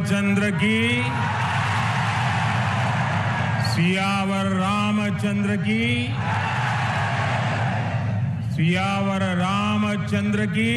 रामचंद्र की, सियावर रामचंद्र की, सियावर रामचंद्र की।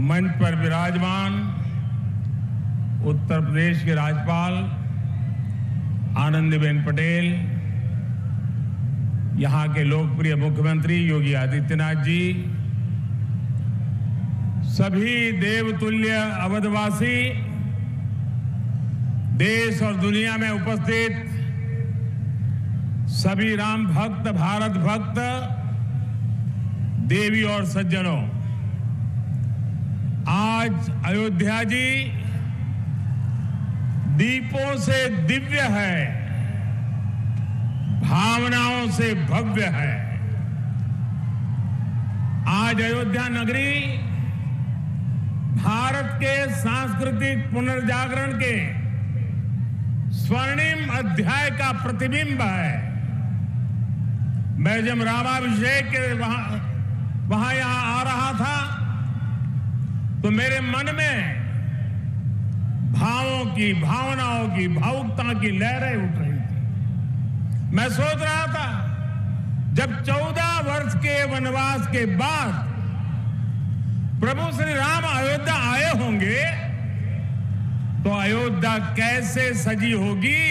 मंच पर विराजमान उत्तर प्रदेश के राज्यपाल आनंदीबेन पटेल, यहां के लोकप्रिय मुख्यमंत्री योगी आदित्यनाथ जी, सभी देवतुल्य अवधवासी, देश और दुनिया में उपस्थित सभी राम भक्त, भारत भक्त, देवी और सज्जनों, आज अयोध्या जी दीपों से दिव्य है, भावनाओं से भव्य है। आज अयोध्या नगरी भारत के सांस्कृतिक पुनर्जागरण के स्वर्णिम अध्याय का प्रतिबिंब है। मैं जब रामाभिषेक के वहां यहां आ रहा था तो मेरे मन में भावों की, भावनाओं की, भावुकता की लहरें उठ रही थी। मैं सोच रहा था जब 14 वर्ष के वनवास के बाद प्रभु श्री राम अयोध्या आए होंगे तो अयोध्या कैसे सजी होगी,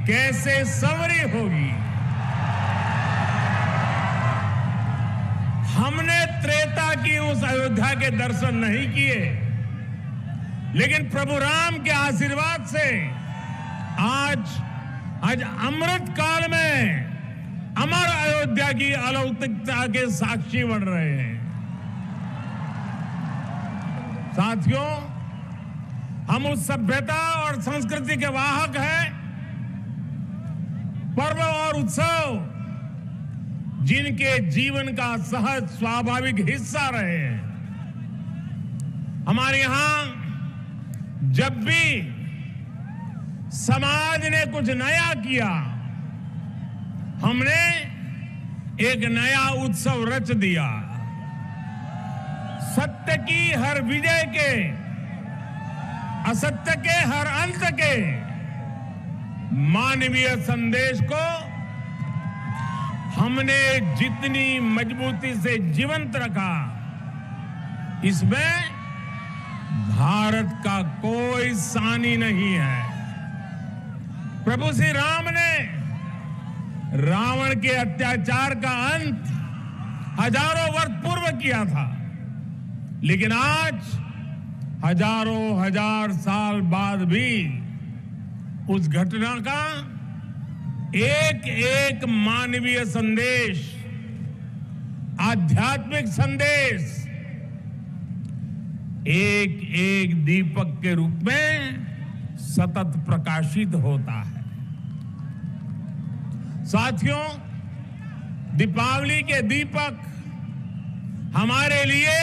कैसे संवरी होगी। हमने त्रेता की उस अयोध्या के दर्शन नहीं किए, लेकिन प्रभु राम के आशीर्वाद से आज अमृत काल में अमर अयोध्या की अलौकिकता के साक्षी बन रहे हैं। साथियों, हम उस सभ्यता और संस्कृति के वाहक हैं। पर्व और उत्सव जिनके जीवन का सहज स्वाभाविक हिस्सा रहे हैं। हमारे यहां जब भी समाज ने कुछ नया किया, हमने एक नया उत्सव रच दिया। सत्य की हर विजय के, असत्य के हर अंत के मानवीय संदेश को हमने जितनी मजबूती से जीवंत रखा, इसमें भारत का कोई सानी नहीं है। प्रभु श्री राम ने रावण के अत्याचार का अंत हजारों वर्ष पूर्व किया था, लेकिन आज हजारों हजार साल बाद भी उस घटना का एक एक मानवीय संदेश, आध्यात्मिक संदेश एक एक दीपक के रूप में सतत प्रकाशित होता है। साथियों, दीपावली के दीपक हमारे लिए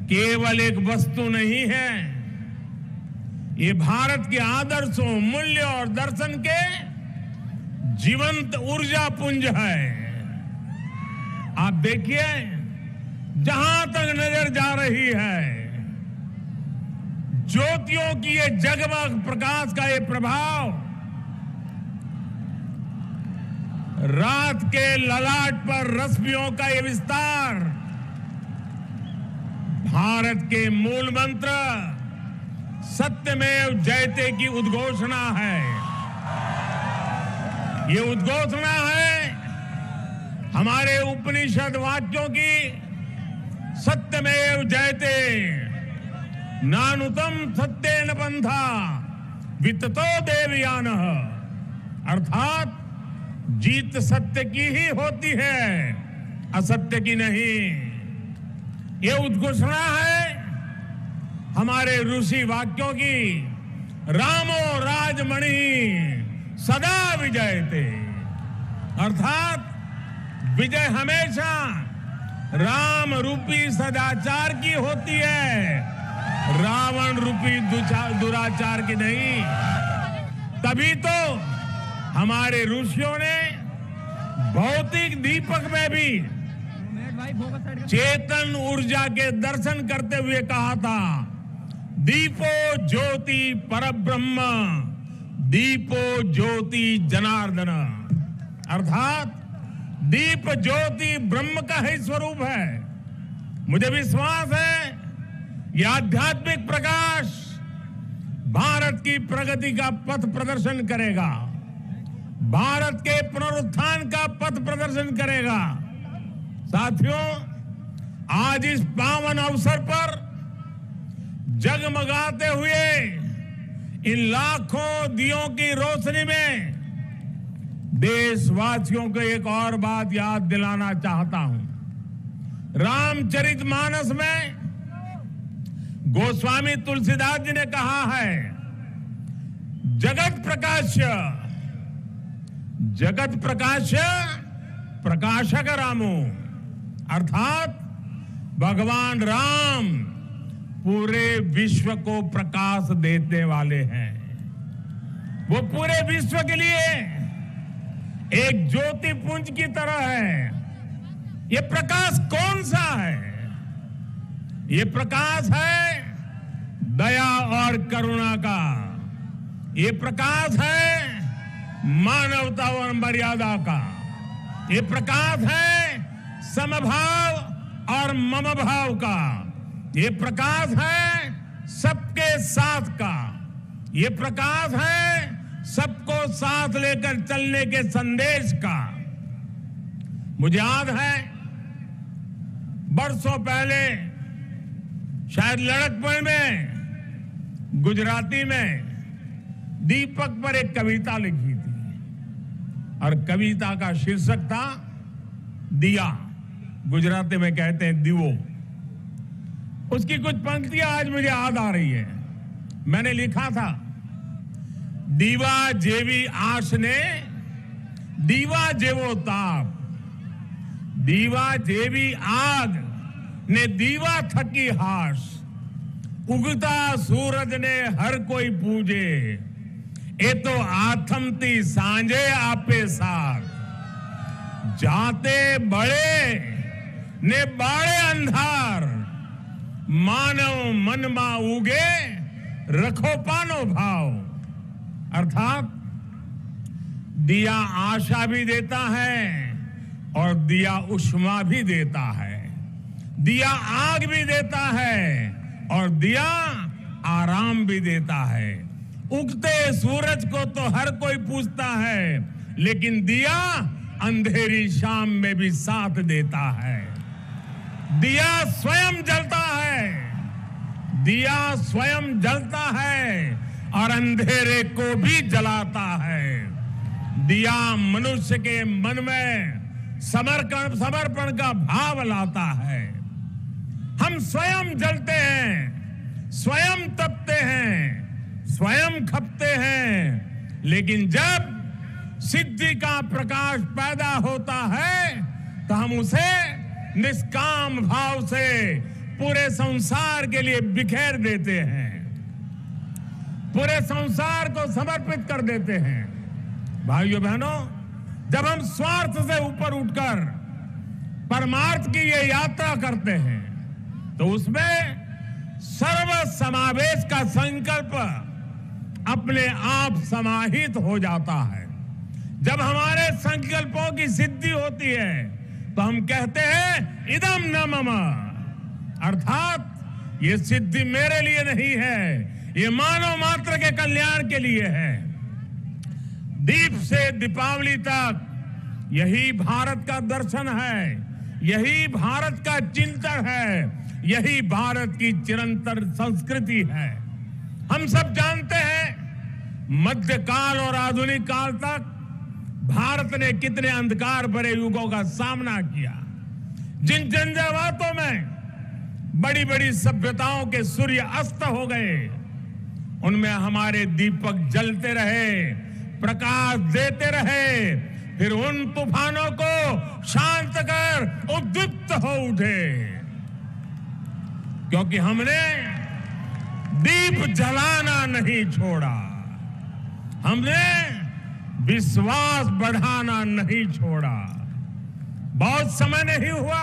केवल एक वस्तु नहीं है, ये भारत के आदर्शों, मूल्य और दर्शन के जीवंत ऊर्जा पुंज है। आप देखिए, जहां तक नजर जा रही है, ज्योतियों की ये जगमग प्रकाश का ये प्रभाव रात के ललाट पर रश्मियों का ये विस्तार भारत के मूल मंत्र सत्यमेव जयते की उद्घोषणा है। ये उद्घोषणा है हमारे उपनिषद वाक्यों की, सत्यमेव जयते, नानुतम सत्येन पंथा विततो देवयानः, अर्थात जीत सत्य की ही होती है, असत्य की नहीं। ये उद्घोषणा है हमारे ऋषि वाक्यों की, रामो राजमणि सदा विजयते, अर्थात विजय हमेशा राम रूपी सदाचार की होती है, रावण रूपी दुराचार की नहीं। तभी तो हमारे ऋषियों ने भौतिक दीपक में भी चेतन ऊर्जा के दर्शन करते हुए कहा था, दीपो ज्योति परब्रह्म, दीपो ज्योति जनार्दन। अर्थात दीप ज्योति ब्रह्म का ही स्वरूप है। मुझे विश्वास है ये आध्यात्मिक प्रकाश भारत की प्रगति का पथ प्रदर्शन करेगा, भारत के पुनरुत्थान का पथ प्रदर्शन करेगा। साथियों, आज इस पावन अवसर पर जगमगाते हुए इन लाखों दियों की रोशनी में देशवासियों को एक और बात याद दिलाना चाहता हूं। रामचरितमानस में गोस्वामी तुलसीदास जी ने कहा है, जगत प्रकाश्य, जगत प्रकाश्य प्रकाशक रामो। अर्थात भगवान राम पूरे विश्व को प्रकाश देने वाले हैं। वो पूरे विश्व के लिए एक ज्योति पुंज की तरह है। ये प्रकाश कौन सा है? ये प्रकाश है दया और करुणा का। ये प्रकाश है मानवता और मर्यादा का। ये प्रकाश है समभाव और मम भाव का। ये प्रकाश है सबके साथ का। ये प्रकाश है सबको साथ लेकर चलने के संदेश का। मुझे याद है बरसों पहले शायद लड़कपन में गुजराती में दीपक पर एक कविता लिखी थी और कविता का शीर्षक था दिया। गुजराती में कहते हैं दीवो। उसकी कुछ पंक्तियां आज मुझे याद आ रही है। मैंने लिखा था, दीवा जेवी आश ने दीवा जेवो ताप, दीवा जेवी आग ने दीवा थकी हाश, उगता सूरज ने हर कोई पूजे, ए तो आथमती सांझे आपे साथ, जाते बड़े ने बाड़े अंधार, मानव मन मा उगे रखो पानो भाव। अर्थात दिया आशा भी देता है और दिया उष्मा भी देता है, दिया आग भी देता है और दिया आराम भी देता है। उगते सूरज को तो हर कोई पूछता है, लेकिन दिया अंधेरी शाम में भी साथ देता है। दिया स्वयं जलता है, दिया स्वयं जलता है और अंधेरे को भी जलाता है। दिया मनुष्य के मन में समर्पण का भाव लाता है। हम स्वयं जलते हैं, स्वयं तपते हैं, स्वयं खपते हैं, लेकिन जब सिद्धि का प्रकाश पैदा होता है तो हम उसे निष्काम भाव से पूरे संसार के लिए बिखेर देते हैं, पूरे संसार को समर्पित कर देते हैं। भाइयों बहनों, जब हम स्वार्थ से ऊपर उठकर परमार्थ की ये यात्रा करते हैं तो उसमें सर्व समावेश का संकल्प अपने आप समाहित हो जाता है। जब हमारे संकल्पों की सिद्धि होती है तो हम कहते हैं इदम न मम, अर्थात ये सिद्धि मेरे लिए नहीं है, ये मानव मात्र के कल्याण के लिए है। दीप से दीपावली तक यही भारत का दर्शन है, यही भारत का चिंतन है, यही भारत की चिरंतन संस्कृति है। हम सब जानते हैं मध्यकाल और आधुनिक काल तक भारत ने कितने अंधकार भरे युगों का सामना किया। जिन झंझावातों में बड़ी बड़ी सभ्यताओं के सूर्य अस्त हो गए, उनमें हमारे दीपक जलते रहे, प्रकाश देते रहे, फिर उन तूफानों को शांत कर उद्दीप्त हो उठे, क्योंकि हमने दीप जलाना नहीं छोड़ा, हमने विश्वास बढ़ाना नहीं छोड़ा। बहुत समय नहीं हुआ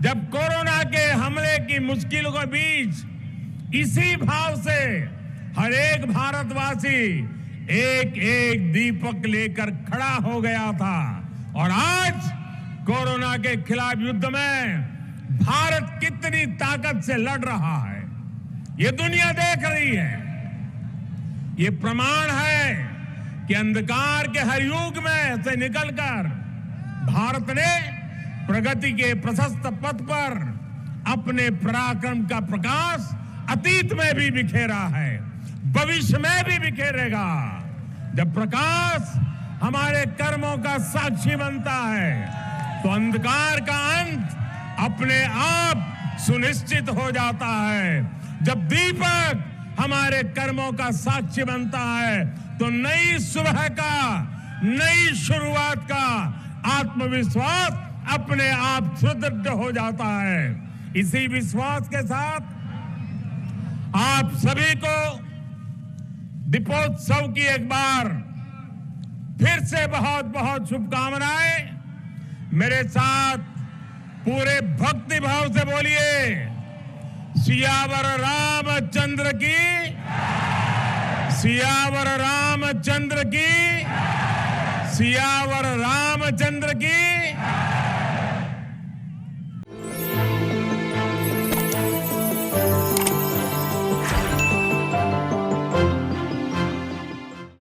जब कोरोना के हमले की मुश्किलों के बीच इसी भाव से हर एक भारतवासी एक एक दीपक लेकर खड़ा हो गया था और आज कोरोना के खिलाफ युद्ध में भारत कितनी ताकत से लड़ रहा है ये दुनिया देख रही है। ये प्रमाण है कि अंधकार के हर युग में से निकलकर भारत ने प्रगति के प्रशस्त पथ पर अपने पराक्रम का प्रकाश अतीत में भी बिखेरा है, भविष्य में भी बिखेरेगा। जब प्रकाश हमारे कर्मों का साक्षी बनता है तो अंधकार का अंत अपने आप सुनिश्चित हो जाता है। जब दीपक हमारे कर्मों का साक्षी बनता है तो नई सुबह का, नई शुरुआत का आत्मविश्वास अपने आप सुदृढ़ हो जाता है। इसी विश्वास के साथ आप सभी को दीपोत्सव की एक बार फिर से बहुत बहुत शुभकामनाएं। मेरे साथ पूरे भक्ति भाव से बोलिए, सियावर रामचंद्र की, सियावर रामचंद्र की, सियावर रामचंद्र की।